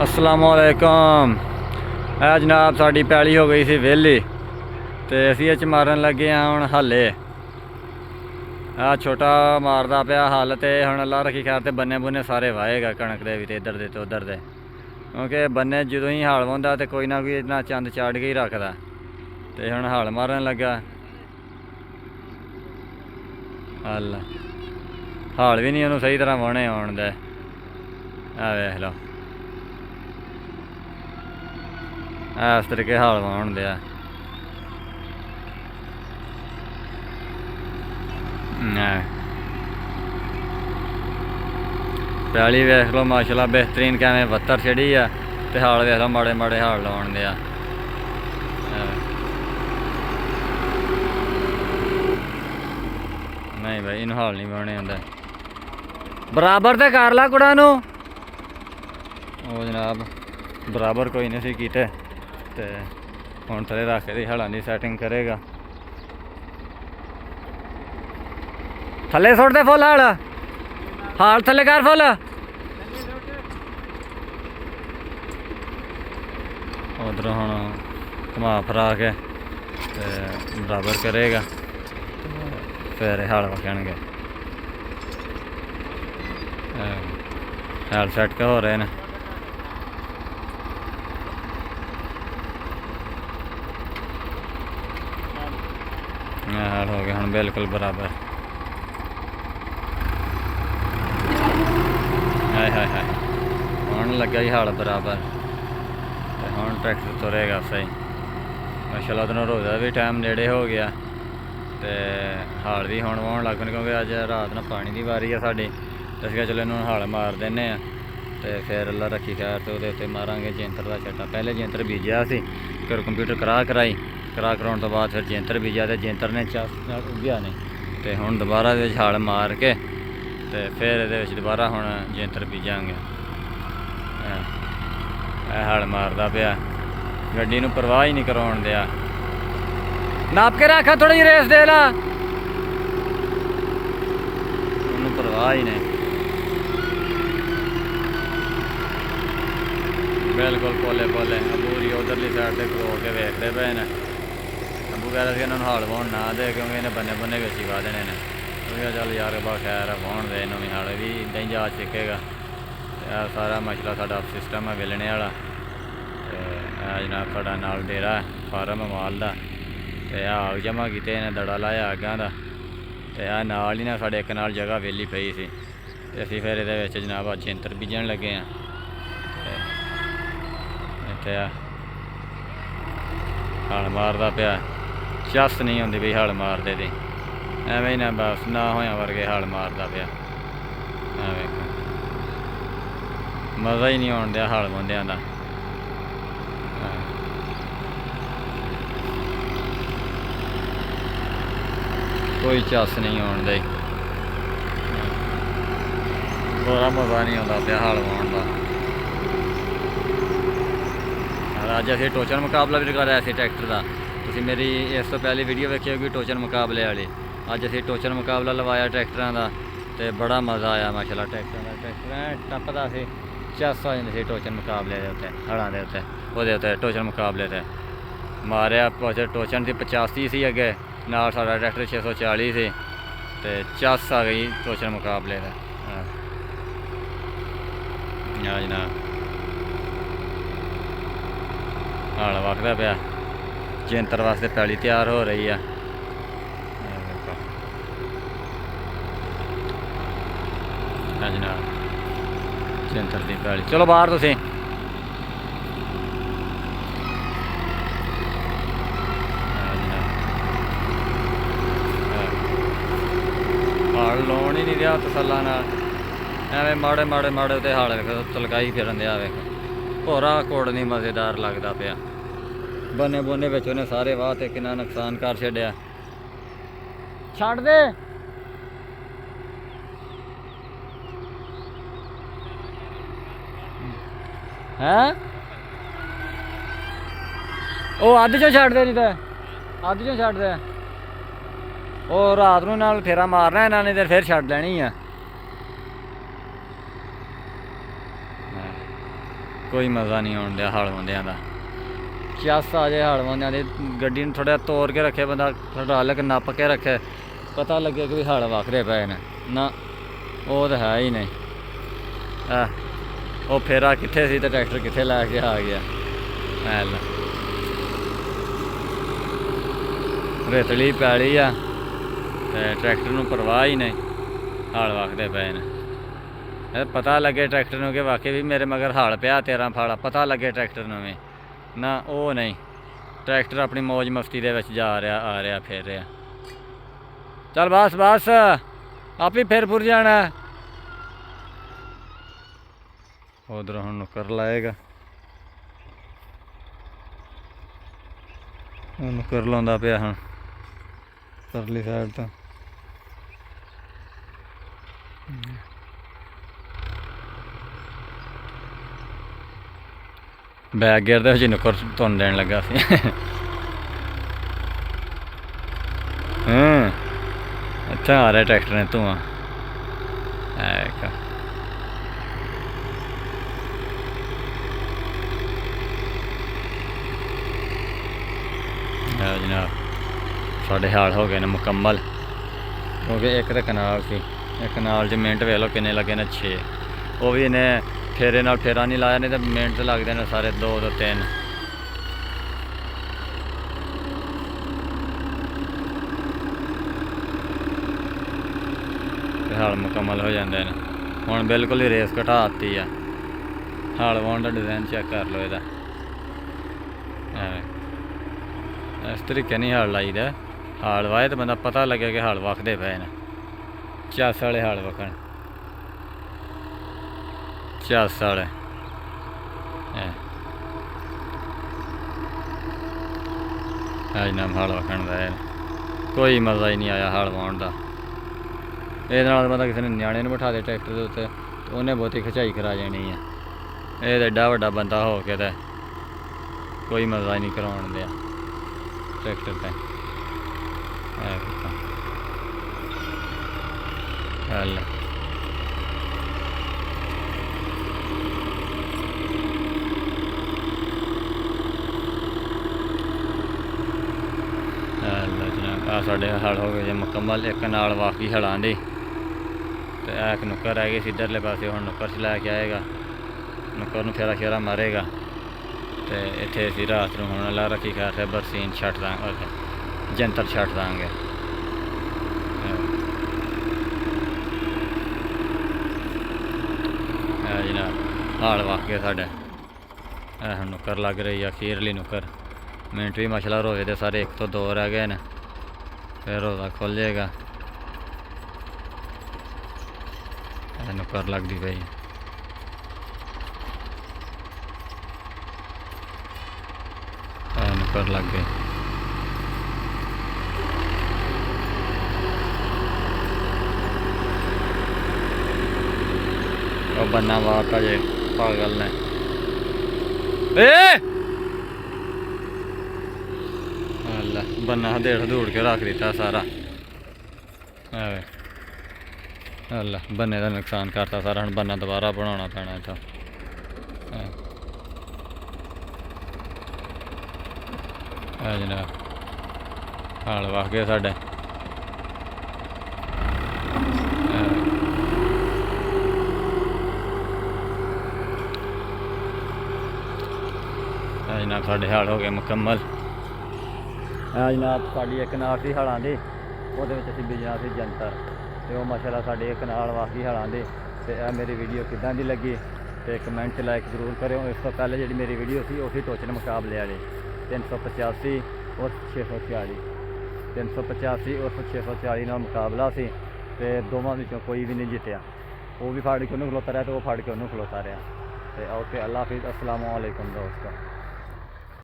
अस्सलामुअलैकुम। जनाब साड़ी पैली हो गई सी वेली तो असी इच मारन लगे हाँ हुण हाले। छोटा मारदा पिया हल तो हुण अल्लाह रखी खैर तो बन्ने बुन्ने सारे वाहेगा कणक दे भी ते इधर दे ते उधर दे, क्योंकि बन्ने जो ही हल वाहुंदा तो कोई ना कोई इतना चंद चाड़ के ही रखदा। तो हुण हल मारन लगा। हल हाल भी नहीं उन्होंने सही तरह वाहने आउण दे। वेख लो इस तरीके हाल वाहन दिया। पैली वेख लो माशाल्लाह बेहतरीन कैमें बत्तर चढ़ी है तो हाल वेख लो माड़े माड़े हाल लाउण दिया। नहीं भाई इन हाल नहीं वाहने आंदा। बराबर तो कर ला कुड़ा नू। ओ जनाब बराबर कोई नहीं सी कीते ते हुण थले रख के हलां दी सैटिंग करेगा। थले सुट दे फुल हाल, हाल थले कर फुल। उधर हुण घुमा फिरा के बराबर करेगा फिर हाल वखणगे। हाल सैट के हो रहे हैं। हाल हो गया हम बिल्कुल बराबर। हाय हाय हाय हुण लगा ही हाल बराबर। हुण ट्रैक्टर तुरेगा सही माशाल्लाह। उधरों रोज़ा भी टाइम नेड़े हो गया तो हाल भी हुण वाहन लग पए, क्योंकि अज रात ना पानी की वारी है साड़ी। तो असीं चलो इन्होंने हाल मार देने तो फिर अल्लाह रखी खैर तो वो मारांगे जैंतर का छट्टा। पहले जैंतर बीजा सी फिर कंप्यूटर कराई कराउण तो बाद फिर जैंतर बीजा तो जैंतर ने चस उग्या नहीं तो हुण दोबारा हाल मार के तो फिर ये दोबारा हुण जैंतर बीजांगे। हाल मारदा पिया गड्डी नूं परवाह ही नहीं कराउण दिया। नाप के रखा थोड़ी जी रेस दे ला, उन्होंने परवाह ही नहीं। बिल्कुल पोले पोले अबूरी उधरली साइड से खलो के वेखते पे ने। अबू कह रहे थे इन्होंने हाल वाहन ना दे, क्योंकि इन्हें बन्ने बन्ने बेच ही वा देने ने। चल यार बा खैर वाहन दे इन्होंने हाल भी इदा ही जा सीखेगा। सारा मसला साडा सिस्टम है वेलने वाला। जनाब साडा नाल डेरा फार्म माल का आग जमा किते इन्हें दड़ा लाया अग्गां दा ते नाल ही ना साडे एक नाल जगह वेली पई सी ते असीं फिर इहदे विच जनाब अज जैंतर बीजण लगे हाँ। इत्थे हल मारदा पिया चस नहीं होंदी बई हल मारदे दी एवें ही ना बस ना होया वर्गे हल मारदा पिया। वेखो मज़ा ही नहीं आउण दिया हल बंदियां दा। कोई चस नहीं आउण दई, पूरा मज़ा नहीं आता पिया हल वाहण का। अज असीं टोचन मुकाबला भी कराया सी ट्रैक्टर का। तुसीं मेरी इस तो पहले वीडियो वेखी होगी टोचन मुकाबले वाली। अज असीं टोचन मुकाबला लवाया ट्रैक्टरां का तो बड़ा मज़ा आया माशाल्लाह। ट्रैक्टरां का ट्रैक्टर टप्पदा सी चस हो जाती सी टोचन मुकाबले के उत्ते हलां दे उत्ते ओहदे उत्ते टोचन मुकाबले ते मारिया टोचन सी 85 सी अगे नाल साडा ट्रैक्टर 640 सी ते चस आ गई टोचन मुकाबले का। जनाब हाल वखदा पिया जैंतर वास्ते पैली तैयार हो रही है। जनाब जैंतर की पैली चलो बाहर तुसीं हाल लाउण ही नहीं दिया तसल्ला नाल। एवें माड़े माड़े माड़े तो हाल वेखो तलकाई फिरन दिया। वेखो भोरा कोड़ नहीं मज़ेदार लगता पिया। बन्ने बुन्ने विच उन्हें सारे वाह ते कितना नुकसान कर छड्डिया। छड्ड दे हैं ओ अद्ध चों छड्ड दे नहीं तो अद्ध चों छड्ड दे। ਉਹ ਰਾਤ ਨੂੰ ਨਾਲ ਫੇਰਾ ਮਾਰਨਾ ਇਹਨਾਂ ਨੇ ਤੇ ਫਿਰ ਛੱਡ ਲੈਣੀ ਆ। ਕੋਈ ਮਜ਼ਾ ਨਹੀਂ ਆਉਣ ਡਿਆ ਹਲ ਵਾਉਂਦਿਆਂ ਦਾ। ਚੱਸ ਆ ਜੇ ਹਲ ਵਾਉਂਦਿਆਂ ਦੀ ਗੱਡੀ ਨੂੰ ਥੋੜ੍ਹਾ ਤੋੜ ਕੇ ਰੱਖੇ ਬੰਦਾ, ਹਡਾਲਕ ਨੱਪ ਕੇ ਰੱਖੇ, ਪਤਾ ਲੱਗੇ ਕਿ ਵੀ ਹਲ ਵਖਦੇ ਪਏ ਨੇ। ਨਾ ਉਹ ਤਾਂ ਹੈ ਹੀ ਨਹੀਂ। ਉਹ ਫੇਰਾ ਕਿੱਥੇ ਸੀ ਤੇ ਟਰੈਕਟਰ ਕਿੱਥੇ ਲੈ ਕੇ ਆ ਗਿਆ। ਲੈ ਰੇਤਲੀ ਪੈਲੀ ਆ ਤੇ ਟਰੈਕਟਰ ਨੂੰ ਪਰਵਾਹ ਹੀ ਨਹੀਂ, ਹਲ ਵਖਦੇ ਪਏ ਨੇ। ਪਤਾ ਲੱਗੇ ਟਰੈਕਟਰ ਨੂੰ ਕਿ ਵਾਕਈ ਵੀ ਮੇਰੇ ਮਗਰ ਹਲ ਪਿਆ 13 ਫਾਲਾ, ਪਤਾ ਲੱਗੇ ਟਰੈਕਟਰ ਨੂੰ ਵੀ। ਨਾ ਉਹ ਨਹੀਂ, ਟਰੈਕਟਰ ਆਪਣੀ ਮੌਜ ਮਸਤੀ ਦੇ ਵਿੱਚ ਜਾ ਰਿਹਾ, ਆ ਰਿਹਾ, ਫਿਰ ਰਿਹਾ। ਚੱਲ ਬਸ ਬਸ, ਆਪ ਹੀ ਫਿਰ ਫੁਰ ਜਾਣਾ। ਉਧਰੋਂ ਹੁਣ ਨੁੱਕਰ ਲਾਏਗਾ, ਨੁੱਕਰ ਲਾਉਂਦਾ ਪਿਆ ਹੁਣ ਪਰਲੀ ਸਾਈਡ ਤੋਂ। ਬੈਕ ਗੇਅਰ ਦੇ ਵਿੱਚ ਨੁੱਕਰ ਧੁੰਨ ਦੇਣ ਲੱਗਾ ਸੀ। ਅੱਛਾ ਆ ਰਿਹਾ ਟਰੈਕਟਰ ਨੇ ਧੂੰਆਂ। ਜਨਾਬ ਸਾਡੇ ਹਾਲ ਹੋ ਗਏ ਨੇ ਮੁਕੰਮਲ, ਕਿਉਂਕਿ ਇੱਕ ਤਾਂ ਕਨਾਲ ਸੀ, ਇਹ ਕਨਾਲ 'ਚ ਮਿੰਟ ਵੇਖ ਲਓ ਕਿੰਨੇ ਲੱਗੇ ਨੇ 6। ਉਹ ਵੀ ਇਹਨੇ ਫੇਰੇ ਨਾਲ ਫੇਰਾ ਨਹੀਂ ਲਾਇਆ, ਨਹੀਂ ਤਾਂ ਮਿੰਟ ਤਾਂ ਲੱਗਦੇ ਨੇ ਸਾਰੇ 2 ਤੋਂ 3। ਤੇ ਹਾਲ ਮੁਕੰਮਲ ਹੋ ਜਾਂਦੇ ਨੇ। ਹੁਣ ਬਿਲਕੁਲ ਹੀ ਰੇਸ ਘਟਾ ਦਿੱਤੀ ਆ। ਹਾਲ ਵਾਉਣ ਦਾ ਡਿਜ਼ਾਈਨ ਚੈੱਕ ਕਰ ਲਓ ਇਹਦਾ। ਇਸ ਤਰੀਕੇ ਨਹੀਂ ਹਾਲ ਲਾਈਦਾ। ਹਾਲ ਵਾਏ ਤਾਂ ਬੰਦਾ ਪਤਾ ਲੱਗਿਆ ਕਿ ਹਾਲ ਵਖਦੇ ਪਏ ਨੇ। ਚੱਸ ਵਾਲੇ ਹਾਲ ਵਖਣ, ਚੱਸ ਵਾਲੇ। ਜਨਾਬ ਹਾਲ ਵਖਣ ਦਾ ਕੋਈ ਮਜ਼ਾ ਹੀ ਨਹੀਂ ਆਇਆ ਹਾਲ ਵਾਉਣ ਦਾ। ਇਹਦੇ ਨਾਲ ਬੰਦਾ ਕਿਸੇ ਨੇ ਨਿਆਣੇ ਨੂੰ ਬਿਠਾ ਦੇ ਟਰੈਕਟਰ ਦੇ ਉੱਤੇ, ਉਹਨੇ ਬਹੁਤੀ ਖਿਚਾਈ ਕਰਾ ਜਾਣੀ ਹੈ। ਇਹ ਤਾਂ ਐਡਾ ਵੱਡਾ ਬੰਦਾ ਹੋ ਕੇ ਤਾਂ ਕੋਈ ਮਜ਼ਾ ਹੀ ਨਹੀਂ ਕਰਾਉਣ ਦਿਆ ਟਰੈਕਟਰ 'ਤੇ। ਜਨਾਬ ਆ ਸਾਡੇ ਹਲ ਹੋ ਗਏ ਜੇ ਮੁਕੰਮਲ। ਇੱਕ ਨਾਲ ਵਾਕੀ ਹਲਾਂ ਦੀ ਤੇ ਇੱਕ ਨੁੱਕਰ ਰਹਿ ਗਈ ਸੀ ਇੱਧਰਲੇ ਪਾਸੇ। ਹੁਣ ਨੁੱਕਰ 'ਚ ਲੈ ਕੇ ਆਏਗਾ, ਨੁੱਕਰ ਨੂੰ ਫੇਰਾ ਸ਼ੇਰਾ ਮਾਰੇਗਾ ਤੇ ਇੱਥੇ ਅਸੀਂ ਰਾਤ ਨੂੰ ਹੁਣ ਲਾ ਰੱਖੀ ਖੈਰ ਤੇ ਬਰਸੀਨ ਛੱਡ ਦਾਂਗੇ, ਜੰਤਰ ਛੱਡ ਦਾਂਗੇ। ਜਨਾਬ ਹਾਲ ਵਾਹ ਕੇ ਸਾਡੇ ਹੁਣ ਨੁੱਕਰ ਲੱਗ ਰਹੀ ਆ, ਅਖੀਰਲੀ ਨੁੱਕਰ। ਮਿੰਟ ਵੀ ਮਾਸ਼ਾਅੱਲਾ ਰੋਜ਼ੇ ਦੇ ਸਾਰੇ 1 ਤੋਂ 2 ਰਹਿ ਗਏ ਨੇ, ਫਿਰ ਰੋਜ਼ਾ ਖੁੱਲ ਜਾਏਗਾ। ਨੁੱਕਰ ਲੱਗਦੀ ਪਈ, ਨੁੱਕਰ ਲੱਗ ਗਈ। ਉਹ ਬੰਨਾ ਵਾਰਤਾ ਜੇ ਪਾਗਲ ਨੇ। ਬੰਨਾ ਹਦੇੜ ਹਦੂੜ ਕੇ ਰੱਖ ਦਿੱਤਾ ਸਾਰਾ। ਅੱਲਾ ਬੰਨੇ ਦਾ ਨੁਕਸਾਨ ਕਰਤਾ ਸਾਰਾ। ਹੁਣ ਬੰਨਾ ਦੁਬਾਰਾ ਬਣਾਉਣਾ ਪੈਣਾ ਇੱਥੋਂ। ਜਨਾਬ ਹਾਲ ਵਾਹ ਗਏ ਸਾਡੇ। जनाब साढ़े हाल हो गए मुकम्मल। जनाब साड़ी एक नाल सी हालां दी, ਉਹਦੇ ਵਿੱਚ ਅਸੀਂ ਬਿਜਣਾ ਸੀ ਜੰਤਰ ਤੇ ਉਹ ਮਾਸ਼ਾਅੱਲਾ ਸਾਡੇ ਇੱਕ ਨਾਲ ਵਾਕੀ ਹਾਲਾਂ ਦੇ। ਤੇ ਇਹ ਮੇਰੀ ਵੀਡੀਓ ਕਿੱਦਾਂ ਦੀ ਲੱਗੀ ਤੇ ਕਮੈਂਟ 'ਚ ਲਾਈਕ ਜ਼ਰੂਰ ਕਰਿਓ। ਇਸ ਤੋਂ ਪਹਿਲੇ ਜਿਹੜੀ ਮੇਰੀ ਵੀਡੀਓ ਸੀ ਉਹ ਸੀ ਟੋਚਨ ਮੁਕਾਬਲੇ ਵਾਲੇ 385 और 640। 385 और 640 ਨਾਲ ਮੁਕਾਬਲਾ ਸੀ ਤੇ ਦੋਵਾਂ ਵਿੱਚੋਂ ਕੋਈ ਵੀ ਨਹੀਂ ਜਿੱਤਿਆ। ਉਹ ਵੀ ਫੜ ਕੇ ਉਹਨੂੰ ਖਲੋਤਾ ਰਿਹਾ ਤੇ ਉਹ ਫੜ ਕੇ ਉਹਨੂੰ ਖਲੋਤਾ ਰਿਹਾ। ਤੇ ਓਕੇ, ਅੱਲਾ ਹਾਫਿਜ਼, अस्सलाम वालेकुम दोस्तों।